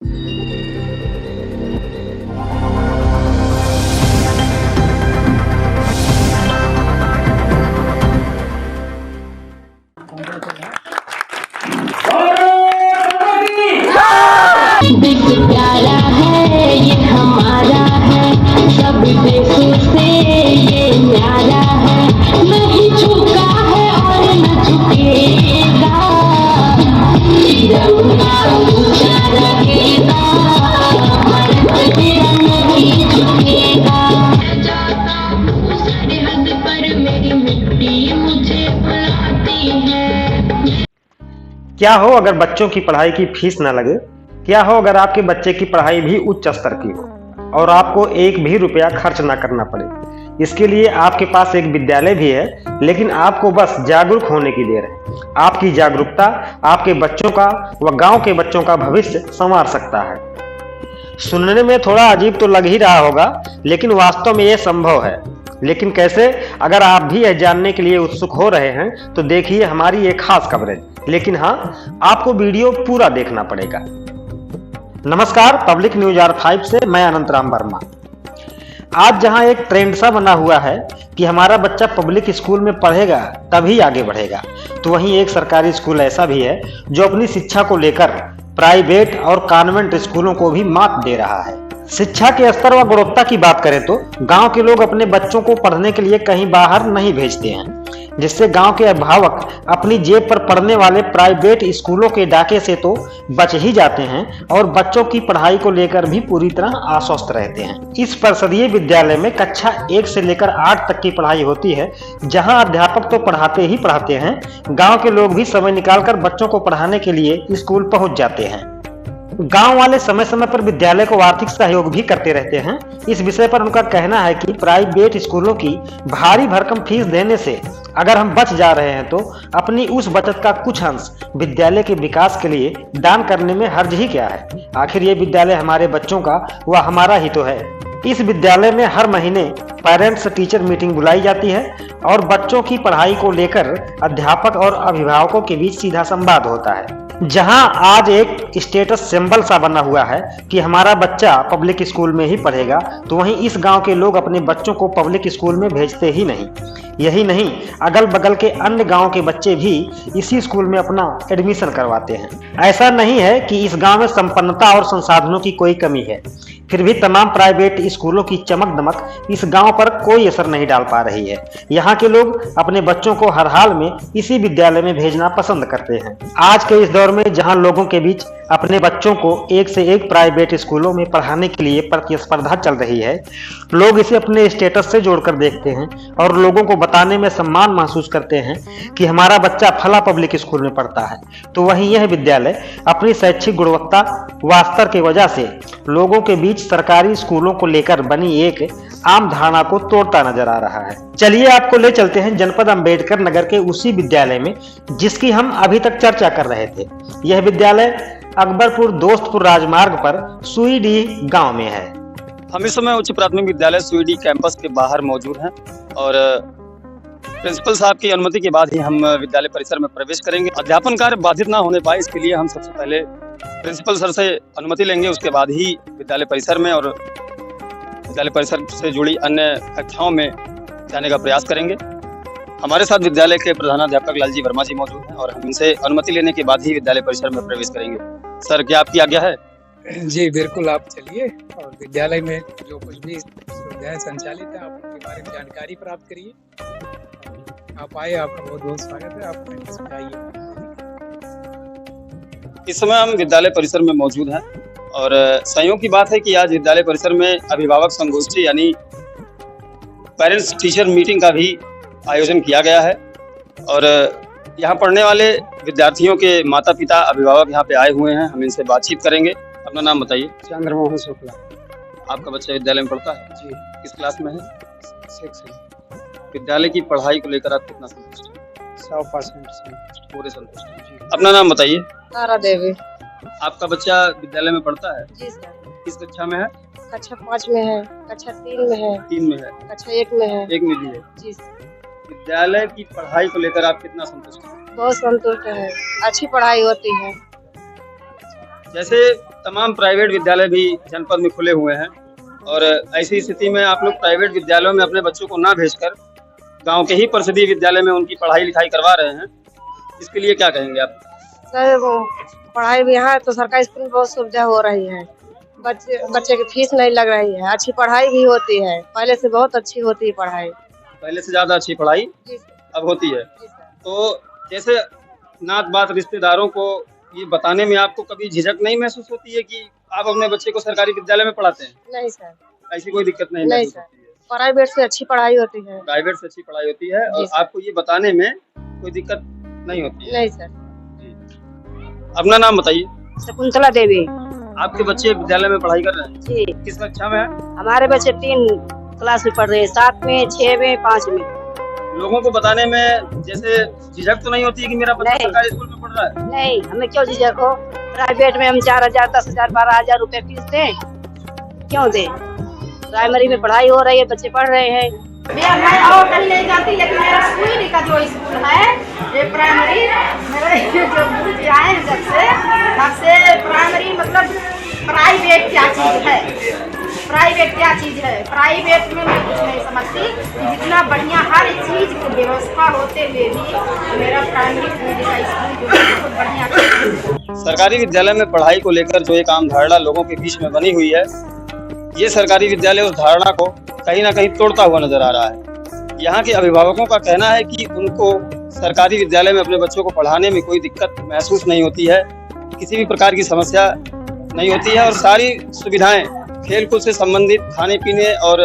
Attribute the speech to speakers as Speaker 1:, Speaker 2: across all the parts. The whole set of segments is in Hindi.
Speaker 1: देश प्यारा है ये हमारा है, सब देशों से ये न्यारा है, नहीं झुका है और न झुकेगा, तिरंगा ऊंचा रहेगा, भारत तेरा नहीं झुकेगा। जाता हूँ सरहद पर मेरी मिट्टी मुझे बुलाती है।
Speaker 2: क्या हो अगर बच्चों की पढ़ाई की फीस न लगे? क्या हो अगर आपके बच्चे की पढ़ाई भी उच्च स्तर की हो और आपको एक भी रुपया खर्च ना करना पड़े? इसके लिए आपके पास एक विद्यालय भी है, लेकिन आपको बस जागरूक होने की देर है। आपकी जागरूकता आपके बच्चों का व गांव के बच्चों का भविष्य संवार सकता है। सुनने में थोड़ा अजीब तो लग ही रहा होगा, लेकिन वास्तव में यह संभव है। लेकिन कैसे? अगर आप भी यह जानने के लिए उत्सुक हो रहे हैं तो देखिए हमारी एक खास कवरेज। लेकिन हाँ, आपको वीडियो पूरा देखना पड़ेगा। नमस्कार, पब्लिक न्यूज R5 से मैं अनंत राम वर्मा। आज जहां एक ट्रेंड सा बना हुआ है कि हमारा बच्चा पब्लिक स्कूल में पढ़ेगा तभी आगे बढ़ेगा, तो वहीं एक सरकारी स्कूल ऐसा भी है जो अपनी शिक्षा को लेकर प्राइवेट और कॉन्वेंट स्कूलों को भी मात दे रहा है। शिक्षा के स्तर व गुणवत्ता की बात करें तो गांव के लोग अपने बच्चों को पढ़ने के लिए कहीं बाहर नहीं भेजते हैं, जिससे गांव के अभिभावक अपनी जेब पर पढ़ने वाले प्राइवेट स्कूलों के डाके से तो बच ही जाते हैं और बच्चों की पढ़ाई को लेकर भी पूरी तरह आश्वस्त रहते हैं। इस परिषदीय विद्यालय में कक्षा 1 से लेकर 8 तक की पढ़ाई होती है, जहां अध्यापक तो पढ़ाते ही पढ़ाते हैं, गांव के लोग भी समय निकालकर बच्चों को पढ़ाने के लिए स्कूल पहुंच जाते हैं। गांव वाले समय समय पर विद्यालय को आर्थिक सहयोग भी करते रहते हैं। इस विषय पर उनका कहना है कि प्राइवेट स्कूलों की भारी भरकम फीस देने से अगर हम बच जा रहे हैं तो अपनी उस बचत का कुछ अंश विद्यालय के विकास के लिए दान करने में हर्ज ही क्या है। आखिर ये विद्यालय हमारे बच्चों का व हमारा ही तो है। इस विद्यालय में हर महीने पेरेंट्स टीचर मीटिंग बुलाई जाती है और बच्चों की पढ़ाई को लेकर अध्यापक और अभिभावकों के बीच सीधा संवाद होता है। जहां आज एक स्टेटस सिंबल सा बना हुआ है कि हमारा बच्चा पब्लिक स्कूल में ही पढ़ेगा, तो वहीं इस गांव के लोग अपने बच्चों को पब्लिक स्कूल में भेजते ही नहीं। यही नहीं, अगल बगल के अन्य गांव के बच्चे भी इसी स्कूल में अपना एडमिशन करवाते हैं। ऐसा नहीं है कि इस गांव में संपन्नता और संसाधनों की कोई कमी है, फिर भी तमाम प्राइवेट स्कूलों की चमक दमक इस गांव पर कोई असर नहीं डाल पा रही है। यहाँ के लोग अपने बच्चों को हर हाल में इसी विद्यालय में भेजना पसंद करते हैं। आज के इस दौर में जहां लोगों के बीच अपने बच्चों को एक से एक प्राइवेट स्कूलों में पढ़ाने के लिए प्रतिस्पर्धा चल रही है, लोग इसे अपने स्टेटस से जोड़कर देखते हैं और लोगों को बताने में सम्मान महसूस करते हैं कि हमारा बच्चा फला पब्लिक स्कूल में पढ़ता है। तो वहीं यह विद्यालय अपनी शैक्षिक गुणवत्ता व स्तर की वजह से लोगों के बीच सरकारी स्कूलों को लेकर बनी एक आम धारणा को तोड़ता नजर आ रहा है। चलिए आपको ले चलते हैं जनपद अंबेडकर नगर के उसी विद्यालय में जिसकी हम अभी तक चर्चा कर रहे थे। यह विद्यालय अकबरपुर दोस्तपुर राजमार्ग पर सुईडी गांव में है।
Speaker 3: हम इस समय उच्च प्राथमिक विद्यालय सुईडी कैंपस के बाहर मौजूद हैं और प्रिंसिपल साहब की अनुमति के बाद ही हम विद्यालय परिसर में प्रवेश करेंगे। अध्यापन कार्य बाधित ना होने पाए, इसके लिए हम सबसे पहले प्रिंसिपल सर से अनुमति लेंगे, उसके बाद ही विद्यालय परिसर में और विद्यालय परिसर से जुड़ी अन्य कक्षाओं में जाने का प्रयास करेंगे। हमारे साथ विद्यालय के प्रधानाध्यापक लालजी वर्मा जी मौजूद हैं और हम इनसे अनुमति लेने के बाद ही विद्यालय परिसर में प्रवेश करेंगे। सर, क्या आपकी आज्ञा है?
Speaker 4: जी बिल्कुल, आप चलिए और विद्यालय में जो कुछ भी सुविधाएं संचालित है आप उनके बारे में जानकारी प्राप्त करिए। आप आए, आपका बहुत बहुत स्वागत है। आप इसमें आइए।
Speaker 3: इस समय हम विद्यालय परिसर में मौजूद हैं और संयोग की बात है कि आज विद्यालय परिसर में अभिभावक संगोष्ठी यानी पेरेंट्स टीचर मीटिंग का भी आयोजन किया गया है और यहाँ पढ़ने वाले विद्यार्थियों के माता पिता अभिभावक यहाँ पे आए हुए हैं। हम इनसे बातचीत करेंगे। अपना नाम बताइए।
Speaker 4: चंद्रमोहन शुक्ला।
Speaker 3: आपका बच्चा विद्यालय में पढ़ता है?
Speaker 4: जी।
Speaker 3: किस क्लास में है?
Speaker 4: 6
Speaker 3: विद्यालय की पढ़ाई को लेकर आप कितना संतुष्ट हैं?
Speaker 4: 100%
Speaker 3: पूरे संतुष्ट हैं। अपना नाम बताइए।
Speaker 5: तारा देवी।
Speaker 3: आपका बच्चा विद्यालय में पढ़ता है?
Speaker 5: जी सर।
Speaker 3: किस कक्षा में है?
Speaker 5: कक्षा 5 में है, कक्षा 3 में है,
Speaker 3: 3 में है,
Speaker 5: कक्षा 1 में है।
Speaker 3: 1 में भी है।
Speaker 5: जी सर।
Speaker 3: विद्यालय की पढ़ाई को लेकर आप कितना संतुष्ट हैं?
Speaker 5: बहुत संतुष्ट है, अच्छी पढ़ाई होती है।
Speaker 3: जैसे तमाम प्राइवेट विद्यालय भी जनपद में खुले हुए हैं और ऐसी स्थिति में आप लोग प्राइवेट विद्यालयों में अपने बच्चों को ना भेजकर गांव के ही परिषदीय विद्यालय में उनकी पढ़ाई लिखाई करवा रहे हैं, इसके लिए क्या कहेंगे आप?
Speaker 5: सर वो पढ़ाई भी यहाँ तो सरकारी स्कूल में बहुत सुविधा हो रही है। बच्चे की फीस नहीं लग रही है, अच्छी पढ़ाई भी होती है, पहले से बहुत अच्छी होती है पढ़ाई।
Speaker 3: पहले से ज्यादा अच्छी पढ़ाई
Speaker 5: जी सर।
Speaker 3: अब होती है।
Speaker 5: जी सर।
Speaker 3: तो जैसे नात बात रिश्तेदारों को ये बताने में आपको कभी झिझक नहीं महसूस होती है कि आप अपने बच्चे को सरकारी विद्यालय में पढ़ाते हैं?
Speaker 5: नहीं सर।
Speaker 3: ऐसी कोई दिक्कत नहीं
Speaker 5: नहीं
Speaker 3: महसूस
Speaker 5: सर,
Speaker 3: होती है?
Speaker 5: प्राइवेट से अच्छी पढ़ाई होती है।
Speaker 3: प्राइवेट से अच्छी पढ़ाई होती है और
Speaker 5: जी सर।
Speaker 3: आपको ये बताने में कोई दिक्कत नहीं होती है?
Speaker 5: नहीं सर।
Speaker 3: अपना नाम बताइए।
Speaker 6: शकुंतला देवी।
Speaker 3: आपके बच्चे विद्यालय में पढ़ाई कर रहे हैं?
Speaker 6: जी,
Speaker 3: किस कक्षा में है?
Speaker 6: हमारे बच्चे 3 क्लास में पढ़ रहे हैं, 7 में, 6 में, 5 में।
Speaker 3: लोगों को बताने में जैसे झिझक तो नहीं होती है कि मेरा बच्चा
Speaker 6: नहीं।
Speaker 3: सरकारी स्कूल में पढ़ रहा है?
Speaker 6: नहीं, हमें क्यों झिझक हो? प्राइवेट में हम 4,000, 10,000, 12,000 रुपए फीस दें, क्यों दें? प्राइमरी में पढ़ाई हो रही है, बच्चे पढ़ रहे हैं।
Speaker 7: मैं और कहीं नहीं जाती, लेकिन मेरा स्कूल का जो स्कूल है ये प्राइमरी, मेरे जो बुजुर्ग आए हैं तब से प्राइमरी मतलब प्राइवेट क्या चीज़ है, प्राइवेट क्या चीज़ है। प्राइवेट में मैं कुछ नहीं समझती कि जितना बढ़िया हर चीज़ की व्यवस्था होते हुए भी मेरा प्राइमरी स्कूल जो है बहुत बढ़िया।
Speaker 3: सरकारी विद्यालय में पढ़ाई को लेकर जो एक आम धारणा लोगों के बीच में बनी हुई है, ये सरकारी विद्यालय उस धारणा को कहीं ना कहीं तोड़ता हुआ नजर आ रहा है। यहाँ के अभिभावकों का कहना है कि उनको सरकारी विद्यालय में अपने बच्चों को पढ़ाने में कोई दिक्कत महसूस नहीं होती है, किसी भी प्रकार की समस्या नहीं होती है और सारी सुविधाएं खेलकूद से संबंधित, खाने पीने और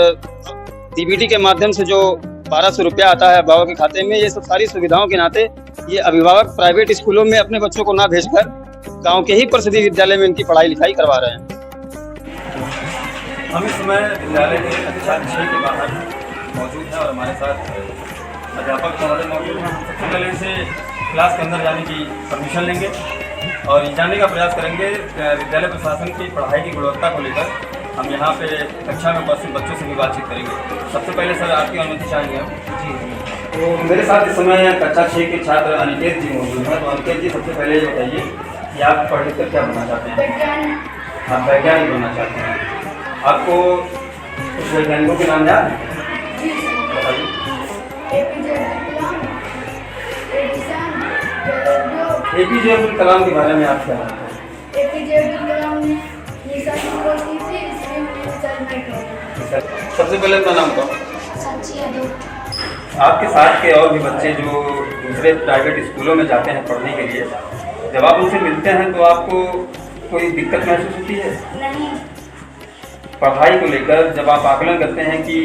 Speaker 3: डीबीटी के माध्यम से जो 1200 रुपया आता है अभिभावक के खाते में, ये सब सारी सुविधाओं के नाते ये अभिभावक प्राइवेट स्कूलों में अपने बच्चों को ना भेजकर गाँव के ही परिषदीय विद्यालय में इनकी पढ़ाई लिखाई करवा रहे हैं।
Speaker 8: हम इस समय विद्यालय के कक्षा 6 के बाहर मौजूद हैं और हमारे साथ अध्यापक महोदय मौजूद हैं। सबसे पहले इनसे क्लास के अंदर जाने की परमिशन लेंगे और ये जानने का प्रयास करेंगे विद्यालय प्रशासन की पढ़ाई की गुणवत्ता को लेकर। हम यहाँ पे कक्षा में उपस्थित बच्चों से भी बातचीत करेंगे। सबसे पहले सर आपकी अनुमति चाहेंगे हम? जी। तो मेरे साथ इस समय कक्षा 6 के छात्र अनिकेत जी मौजूद हैं। तो अनिकेत जी, सबसे पहले ये बताइए कि आप पढ़ लिख कर क्या बनना चाहते हैं? आप वैज्ञानिक बनना चाहते हैं। आपको कुछ वैज्ञानिकों के नाम याद है? बताइए। एपीजे अब्दुल कलाम के बारे में आप क्या जानते हैं?
Speaker 9: एपीजे अब्दुल कलाम ने निशानी खोली थी, इसलिए मैंने रिसर्च नहीं किया।
Speaker 3: सबसे पहले अपना नाम बताओ।
Speaker 9: साक्षी यादव।
Speaker 8: आपके साथ के और भी बच्चे जो दूसरे प्राइवेट स्कूलों में जाते हैं पढ़ने के लिए, जब आप उनसे मिलते हैं तो आपको कोई दिक्कत महसूस होती है?
Speaker 9: नहीं।
Speaker 8: पढ़ाई को लेकर जब आप आकलन करते हैं कि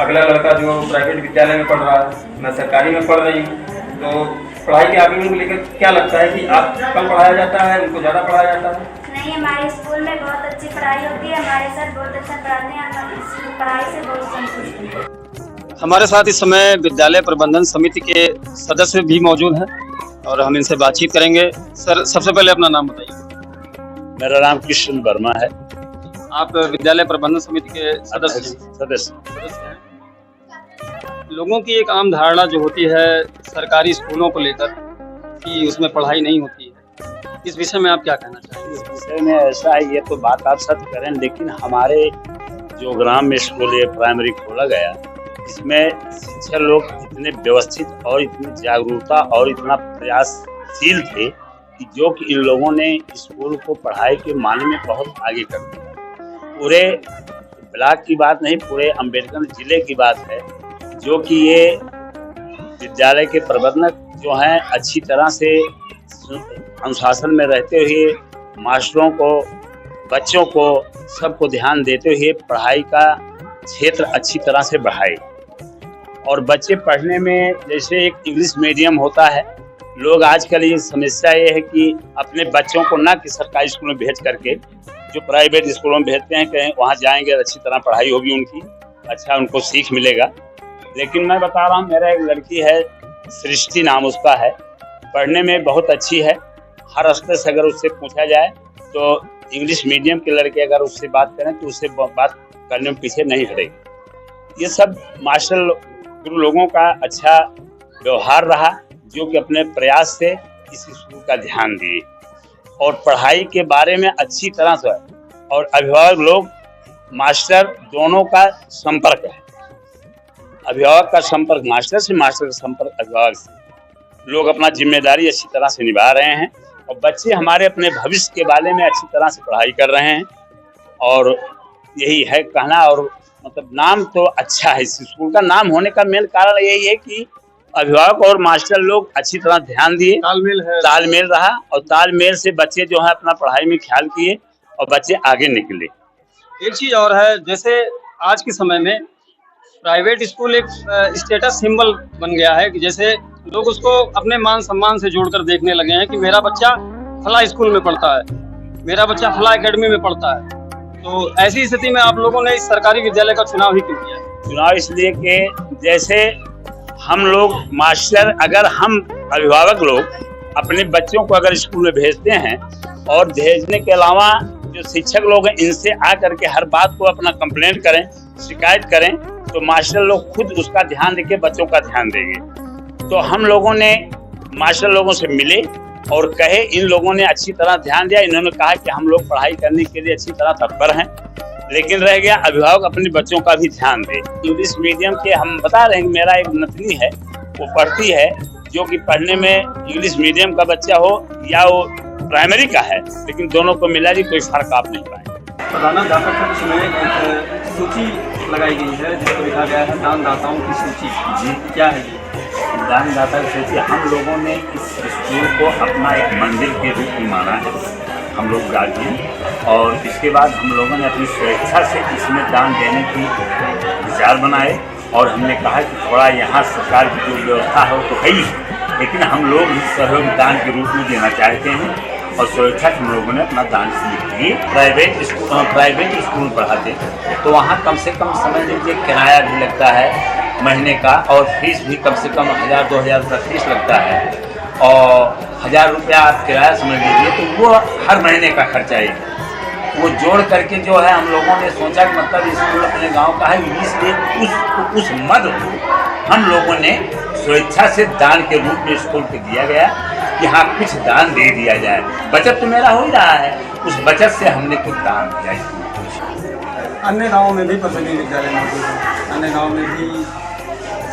Speaker 8: अगला लड़का जो प्राइवेट विद्यालय में पढ़ रहा है, मैं सरकारी में पढ़ रही हूँ, तो पढ़ाई के आकलन को लेकर क्या लगता है कि आप कम पढ़ाया जाता है, उनको ज़्यादा पढ़ाया जाता है?
Speaker 9: नहीं, हमारे स्कूल में बहुत अच्छी पढ़ाई होती है, हमारे सर बहुत अच्छा पढ़ाते हैं, हम इस पढ़ाई से बहुत संतुष्ट हैं।
Speaker 3: हमारे साथ इस समय विद्यालय प्रबंधन समिति के सदस्य भी मौजूद हैं और हम इनसे बातचीत करेंगे। सर, सबसे पहले अपना नाम बताइए।
Speaker 10: मेरा नाम कृष्ण वर्मा है।
Speaker 3: आप विद्यालय प्रबंधन समिति के
Speaker 10: सदस्य
Speaker 3: हैं। लोगों की एक आम धारणा जो होती है सरकारी स्कूलों को लेकर कि उसमें पढ़ाई नहीं होती है, इस विषय में आप क्या कहना चाहेंगे?
Speaker 10: इस विषय में ऐसा है, ये तो बात आप सच करें, लेकिन हमारे जो ग्राम में स्कूल ये प्राइमरी खोला गया, इसमें शिक्षक लोग इतने व्यवस्थित और इतनी जागरूकता और इतना प्रयासशील थे कि जो कि इन लोगों ने स्कूल को पढ़ाई के माने में बहुत आगे कर दिया। पूरे ब्लॉक की बात नहीं, पूरे अम्बेडकर जिले की बात है, जो कि ये विद्यालय के प्रबंधक जो हैं अच्छी तरह से अनुशासन में रहते हुए मास्टरों को, बच्चों को, सबको ध्यान देते हुए पढ़ाई का क्षेत्र अच्छी तरह से बढ़ाए। और बच्चे पढ़ने में, जैसे एक इंग्लिश मीडियम होता है, लोग आजकल ये समस्या ये है कि अपने बच्चों को ना कि सरकारी स्कूल में भेज करके जो प्राइवेट स्कूलों में भेजते हैं, कहीं वहाँ जाएंगे अच्छी तरह पढ़ाई होगी उनकी, अच्छा उनको सीख मिलेगा। लेकिन मैं बता रहा हूँ, मेरा एक लड़की है, सृष्टि नाम उसका है, पढ़ने में बहुत अच्छी है। हर स्तर से अगर उससे पूछा जाए तो इंग्लिश मीडियम के लड़के अगर उससे बात करें तो उससे बात करने में पीछे नहीं हटेगी। ये सब मास्टर गुरु लोगों का अच्छा व्यवहार रहा, जो कि अपने प्रयास से इस स्कूल का ध्यान दिए। और पढ़ाई के बारे में अच्छी तरह से, और अभिभावक लोग मास्टर दोनों का संपर्क है। अभिभावक का संपर्क मास्टर से, मास्टर का संपर्क अभिभावक से। लोग अपना जिम्मेदारी अच्छी तरह से निभा रहे हैं और बच्चे हमारे अपने भविष्य के बारे में अच्छी तरह से पढ़ाई कर रहे हैं। और यही है कहना। और मतलब नाम तो अच्छा है, इस स्कूल का नाम होने का मेन कारण यही है कि अभिभावक और मास्टर लोग अच्छी तरह ध्यान दिए, तालमेल रहा, और तालमेल से बच्चे जो है अपना पढ़ाई में ख्याल किए और बच्चे आगे निकले।
Speaker 3: एक चीज और है, जैसे आज के समय में प्राइवेट स्कूल एक स्टेटस सिंबल बन गया है कि जैसे लोग उसको अपने मान सम्मान से जोड़कर देखने लगे हैं कि मेरा बच्चा फला स्कूल में पढ़ता है, मेरा बच्चा फला एकेडमी में पढ़ता है। तो ऐसी स्थिति में आप लोगों ने इस सरकारी विद्यालय का चुनाव ही क्यों किया?
Speaker 10: चुनाव इसलिए कि जैसे हम लोग मास्टर, अगर हम अभिभावक लोग अपने बच्चों को अगर स्कूल में भेजते हैं और भेजने के अलावा जो शिक्षक लोग हैं इनसे आकर के हर बात को अपना कंप्लेंट करें, शिकायत करें, तो मास्टर लोग खुद उसका ध्यान देके बच्चों का ध्यान देंगे। तो हम लोगों ने मास्टर लोगों से मिले और कहे, इन लोगों ने अच्छी तरह ध्यान दिया। इन्होंने कहा कि हम लोग पढ़ाई करने के लिए अच्छी तरह तत्पर हैं, लेकिन रह गया अभिभावक अपने बच्चों का भी ध्यान दे। इंग्लिश मीडियम के हम बता रहे हैं, मेरा एक नतनी है, वो पढ़ती है, जो कि पढ़ने में इंग्लिश मीडियम का बच्चा हो या वो प्राइमरी का है, लेकिन दोनों को मिला जी कोई फर्क आप नहीं पाएंगे।
Speaker 8: प्रधानाध्यापक के विषय में एक सूची लगाई गई है जिसको लिखा गया है दानदाताओं की सूची।
Speaker 10: जी,
Speaker 8: क्या है ये?
Speaker 10: दानदाता की सूची। हम लोगों ने इस स्कूल को अपना एक मंदिर के रूप में माना है, हम लोग गार्जियन, और इसके बाद हम लोगों ने अपनी स्वेच्छा से इसमें दान देने की विचार बनाए। और हमने कहा कि थोड़ा यहाँ सरकार की जो व्यवस्था है वो तो है ही, लेकिन हम लोग भी सहयोग दान के रूप में देना चाहते हैं, और स्वेच्छा से हम लोगों ने अपना दान शुरू किए। प्राइवेट स्कूल पढ़ाते तो वहाँ कम से कम समझ लीजिए किराया भी लगता है महीने का, और फीस भी कम से कम 1000-2000 रुपये फीस लगता है, और 1000 रुपया आप किराया समझ लीजिए, तो वो हर महीने का खर्चा है। वो जोड़ करके जो है हम लोगों ने सोचा कि मतलब स्कूल अपने गांव का है, इसलिए उस मद को हम लोगों ने स्वेच्छा से दान के रूप में स्कूल को दिया गया कि हाँ कुछ दान दे दिया जाए। बचत तो मेरा हो ही रहा है, उस बचत से हमने कुछ दान दिया।
Speaker 8: अन्य गाँवों में भी पसंदी विद्यालय मौजूद है, अन्य गाँव में भी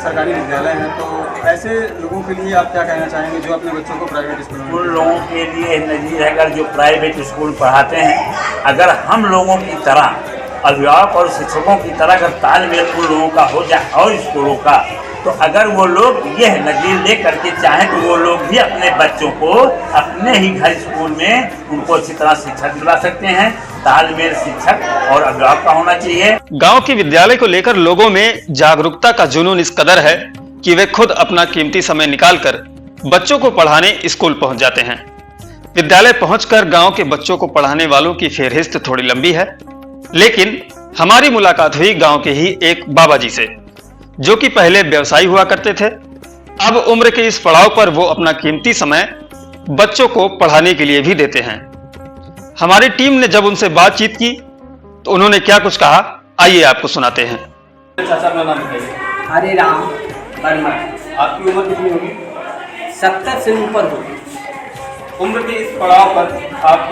Speaker 8: सरकारी विद्यालय हैं, तो ऐसे लोगों के लिए आप क्या कहना चाहेंगे जो अपने बच्चों को प्राइवेट स्कूल में?
Speaker 10: उन लोगों के लिए नज़ीर अगर जो प्राइवेट स्कूल पढ़ाते हैं, अगर हम लोगों की तरह अभिभावक और शिक्षकों की तरह अगर तालमेल उन लोगों का हो जाए और स्कूलों का, तो अगर वो लोग यह नज़ीर ले करके चाहें तो वो लोग भी अपने बच्चों को अपने ही घर स्कूल में उनको अच्छी तरह शिक्षा दिला सकते हैं। तालमेल शिक्षक और अभिभावक का होना चाहिए।
Speaker 3: गांव के विद्यालय को लेकर लोगों में जागरूकता का जुनून इस कदर है कि वे खुद अपना कीमती समय निकालकर बच्चों को पढ़ाने स्कूल पहुंच जाते हैं। विद्यालय पहुंचकर गांव के बच्चों को पढ़ाने वालों की फेहरिस्त थोड़ी लंबी है, लेकिन हमारी मुलाकात हुई गांव के ही एक बाबा जी से, जो कि पहले व्यवसायी हुआ करते थे। अब उम्र के इस पड़ाव पर वो अपना कीमती समय बच्चों को पढ़ाने के लिए भी देते हैं। हमारी टीम ने जब उनसे बातचीत की तो उन्होंने क्या कुछ कहा, आइए आपको सुनाते हैं।
Speaker 8: चाचा अपना नाम बताइए।
Speaker 11: हरे राम वर्मा।
Speaker 8: आपकी उम्र कितनी होगी?
Speaker 11: 70 से ऊपर होगी।
Speaker 8: उम्र के इस पड़ाव पर आप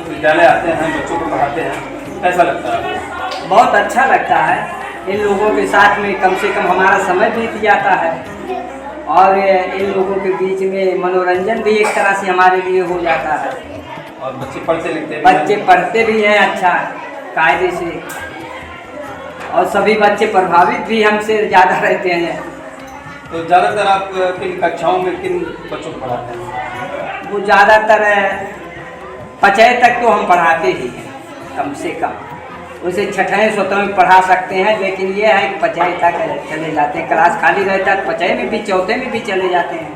Speaker 8: विद्यालय आते हैं, बच्चों को पढ़ाते हैं, कैसा लगता है?
Speaker 11: बहुत अच्छा लगता है। इन लोगों के साथ में कम से कम हमारा समय बीत जाता है, और इन लोगों के बीच में मनोरंजन भी एक तरह से हमारे लिए हो जाता है।
Speaker 8: और बच्चे पढ़ते लिखते भी
Speaker 11: बच्चे पढ़ते भी हैं अच्छा कायदे से, और सभी बच्चे प्रभावित भी हमसे ज़्यादा रहते हैं।
Speaker 8: तो ज़्यादातर आप किन कक्षाओं में किन बच्चों को पढ़ाते हैं?
Speaker 11: वो ज़्यादातर 5वीं तक तो हम पढ़ाते ही हैं कम से कम। उसे 6वीं 7वीं पढ़ा सकते हैं, लेकिन ये है कि 5वीं तक चले जाते हैं। क्लास खाली रहता है 5वीं में भी 4थे में भी चले जाते हैं,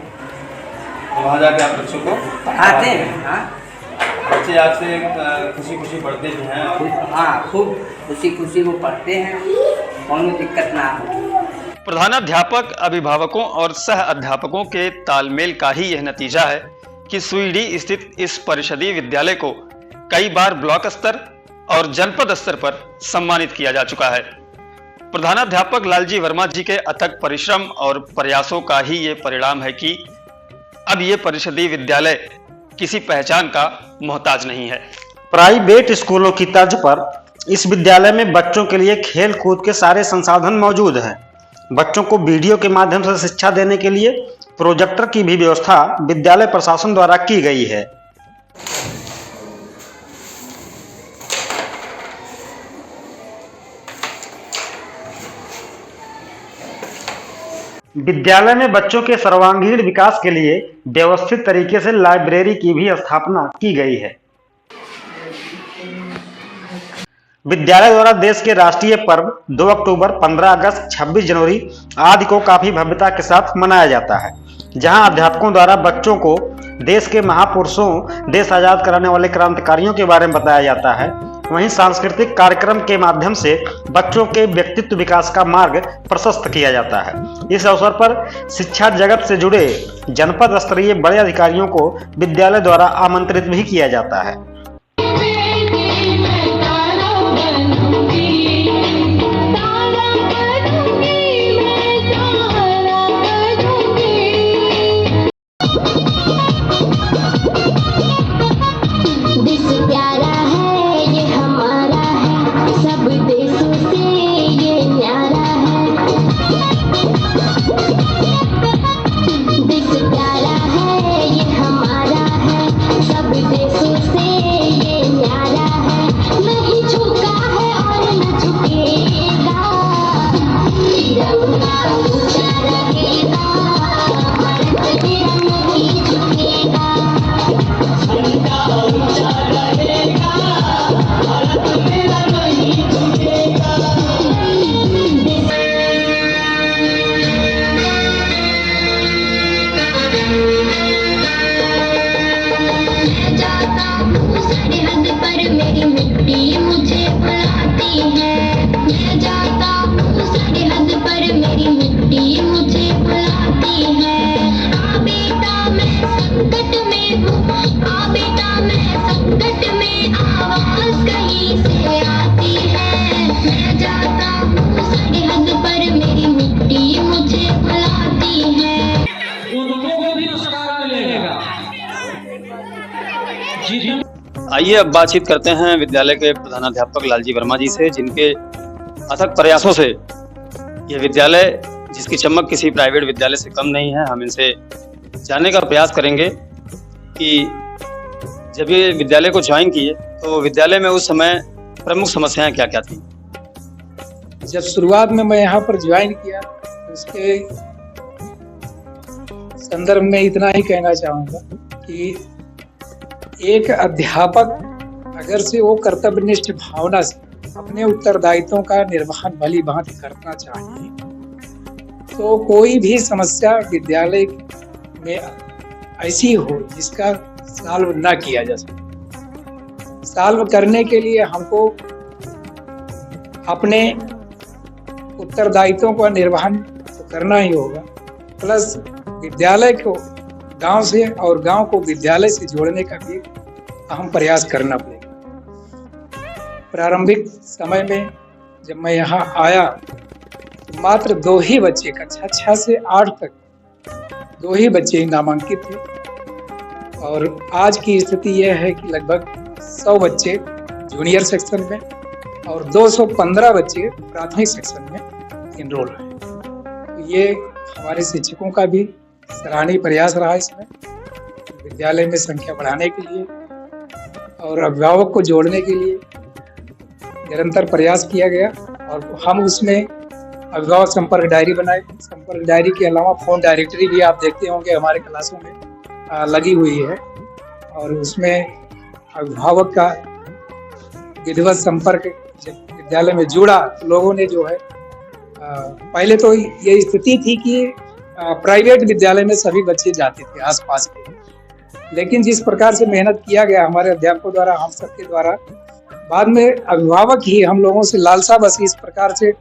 Speaker 8: तो वहाँ जाके आप बच्चों को
Speaker 11: पढ़ाते हैं। हाँ,
Speaker 8: बच्चे आपसे खुशी खुशी पढ़ते भी हैं।
Speaker 11: हाँ, खूब खुशी खुशी वो पढ़ते हैं, कोनो दिक्कत ना हो।
Speaker 3: प्रधानाध्यापक, अभिभावकों और सह अध्यापकों के तालमेल का ही यह नतीजा है कि सुईडी स्थित इस परिषदीय विद्यालय को कई बार ब्लॉक स्तर और जनपद स्तर पर सम्मानित किया जा चुका है। प्रधानाध्यापक लालजी वर्मा जी के अथक परिश्रम और प्रयासों का ही ये परिणाम है कि अब ये परिषदीय विद्यालय किसी पहचान का मोहताज नहीं है।
Speaker 2: प्राइवेट स्कूलों की तर्ज पर इस विद्यालय में बच्चों के लिए खेल कूद के सारे संसाधन मौजूद हैं। बच्चों को वीडियो के माध्यम से शिक्षा देने के लिए प्रोजेक्टर की भी व्यवस्था विद्यालय प्रशासन द्वारा की गई है। विद्यालय में बच्चों के सर्वांगीण विकास के लिए व्यवस्थित तरीके से लाइब्रेरी की भी स्थापना की गई है। विद्यालय द्वारा देश के राष्ट्रीय पर्व 2 अक्टूबर, 15 अगस्त, 26 जनवरी आदि को काफी भव्यता के साथ मनाया जाता है, जहां अध्यापकों द्वारा बच्चों को देश के महापुरुषों, देश आजाद कराने वाले क्रांतिकारियों के बारे में बताया जाता है। वहीं सांस्कृतिक कार्यक्रम के माध्यम से बच्चों के व्यक्तित्व विकास का मार्ग प्रशस्त किया जाता है। इस अवसर पर शिक्षा जगत से जुड़े जनपद स्तरीय बड़े अधिकारियों को विद्यालय द्वारा आमंत्रित भी किया जाता है।
Speaker 3: आइए अब बातचीत करते हैं विद्यालय के प्रधानाध्यापक लालजी वर्मा जी से, जिनके अथक प्रयासों से यह विद्यालय, जिसकी चमक किसी प्राइवेट विद्यालय से कम नहीं है, हम इनसे जानने का प्रयास करेंगे कि जब ये विद्यालय को ज्वाइन किए तो विद्यालय में उस समय प्रमुख समस्याएं क्या क्या थी।
Speaker 4: जब शुरुआत में मैं यहाँ पर ज्वाइन किया, उसके संदर्भ में इतना ही कहना चाहूँगा कि एक अध्यापक अगर से वो कर्तव्यनिष्ठ भावना से अपने उत्तरदायित्वों का निर्वहन भली भांति करना चाहिए, तो कोई भी समस्या विद्यालय में ऐसी हो जिसका सॉल्व ना किया जा सके। सॉल्व करने के लिए हमको अपने उत्तरदायित्वों का निर्वहन तो करना ही होगा, प्लस विद्यालय को गांव से और गांव को विद्यालय से जोड़ने का भी अहम प्रयास करना पड़ेगा। प्रारंभिक समय में जब मैं यहाँ आया तो मात्र 2 ही बच्चे, कक्षा 6 से 8 तक 2 ही बच्चे नामांकित थे, और आज की स्थिति यह है कि लगभग 100 बच्चे जूनियर सेक्शन में और 215 बच्चे प्राथमिक सेक्शन में इनरोल हैं। ये हमारे शिक्षकों का भी सराहनीय प्रयास रहा इसमें, विद्यालय में संख्या बढ़ाने के लिए और अभिभावक को जोड़ने के लिए निरंतर प्रयास किया गया। और हम उसमें अभिभावक संपर्क डायरी बनाए। संपर्क डायरी के अलावा फोन डायरेक्टरी भी आप देखते होंगे हमारे क्लासों में लगी हुई है, और उसमें अभिभावक का विधिवत संपर्क विद्यालय में जुड़ा। लोगों ने जो है पहले तो ये स्थिति थी कि प्राइवेट विद्यालय में सभी बच्चे जाते थे आसपास के, लेकिन जिस प्रकार से मेहनत किया गया हमारे अध्यापकों द्वारा, हम सबके द्वारा, बाद में अभिभावक ही हम लोगों से लालसा बस इस प्रकार से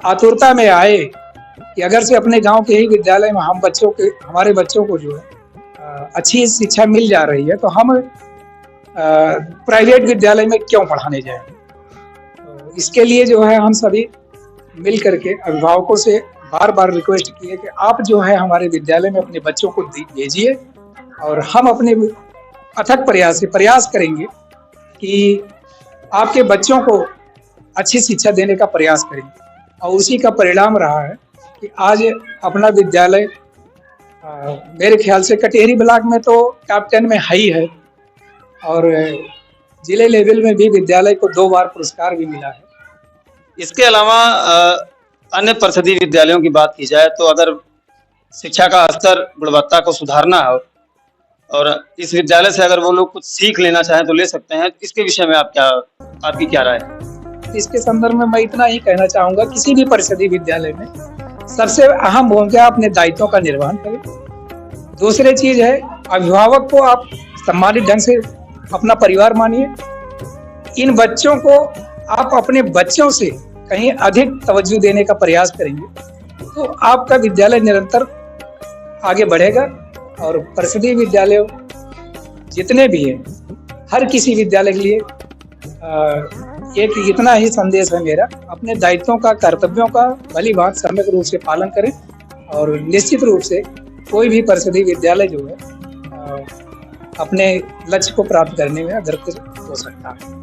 Speaker 4: आतुरता में आए कि अगर से अपने गांव के ही विद्यालय में हमारे बच्चों को जो है अच्छी शिक्षा मिल जा रही है, तो हम प्राइवेट विद्यालय में क्यों पढ़ाने जाएं। इसके लिए जो है हम सभी मिल करके अभिभावकों से बार बार रिक्वेस्ट किए कि आप जो है हमारे विद्यालय में अपने बच्चों को भेजिए, और हम अपने अथक प्रयास से प्रयास करेंगे कि आपके बच्चों को अच्छी शिक्षा देने का प्रयास करेंगे। और उसी का परिणाम रहा है कि आज अपना विद्यालय मेरे ख्याल से कटेहरी ब्लॉक में तो टॉप 10 में है ही है, और जिले लेवल में भी विद्यालय को 2 बार पुरस्कार भी मिला है।
Speaker 3: इसके अलावा अन्य परिषदीय विद्यालयों की बात की जाए तो अगर शिक्षा का स्तर गुणवत्ता को सुधारना हो और इस विद्यालय से अगर वो लोग कुछ सीख लेना चाहें तो ले सकते हैं, इसके विषय में आपकी क्या राय है?
Speaker 4: इसके संदर्भ में मैं इतना ही कहना चाहूँगा, किसी भी परिषदीय विद्यालय में सबसे अहम भूमिका अपने दायित्वों का निर्वहन करें। दूसरी चीज है, अभिभावक को आप सम्मानित ढंग से अपना परिवार मानिए। इन बच्चों को आप अपने बच्चों से कहीं अधिक तवज्जो देने का प्रयास करेंगे तो आपका विद्यालय निरंतर आगे बढ़ेगा। और परिषदीय विद्यालय जितने भी हैं, हर किसी विद्यालय के लिए एक इतना ही संदेश है मेरा, अपने दायित्वों का, कर्तव्यों का भली भांति समग्र रूप से पालन करें और निश्चित रूप से कोई भी परिषदीय विद्यालय जो है अपने लक्ष्य को प्राप्त करने में अग्रसर हो सकता है।